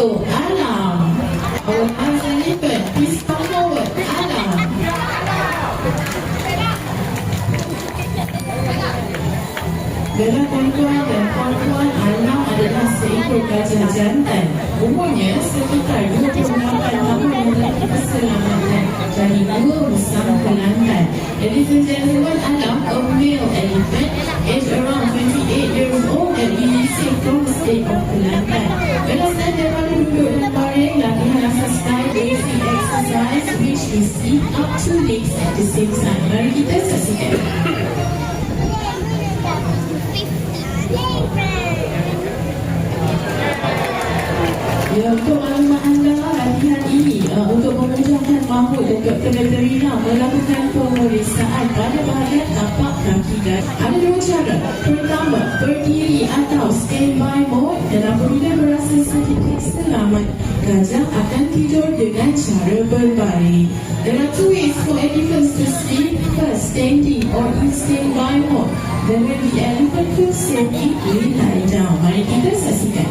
Alam. Our arms and elephant, please come forward. Alam. Bella tuan-tuan dan puan-puan, Alam adalah seekor gajah jantan. Umurnya sekitar 28 tahun memiliki keselamatan dari 2 musang Kelantan. Ladies and gentlemen, Alam, a male elephant, aged around 28 years old and releasing from the state of Kelantan. Bella stand daripada duduk dan baring, latihan asas style basic exercise which is lift up 2 legs at the same time. Mari kita saksikan. Ya, untuk maklumat anda, latihan ini untuk memudahkan mahmud dan Dr. Veterina melakukan pemeriksaan pada bahagian tapak kaki dan ada 2 cara. Pertama, berdiri atau standby mode dan apabila berasa sedikit selamat, gajah akan tidur dengan cara berbaring. There are 2 ways for elephants to sleep. First, standing or in standby mode. Then when the elephant feels safe, it will lie down. Mari kita saksikan.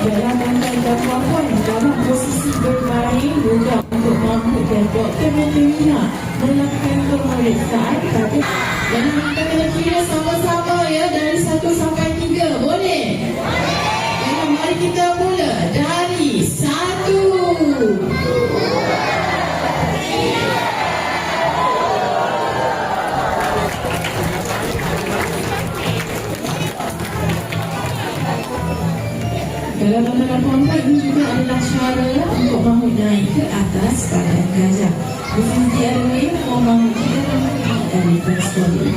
Dalam rangkaian dan puan-puan dalam posisi berbaring mudah untuk mahmud dan Dr. Veterina melakukan pemeriksaan pada dan kita kena kira sama-sama ya dari 1 sampai 3. Boleh? Boleh. Mari kita mula dari 1. Dalam antara puan-puan ini juga adalah cara untuk mahmud naik ke atas badan gajah. This is the other way for mahmud to the elephant story.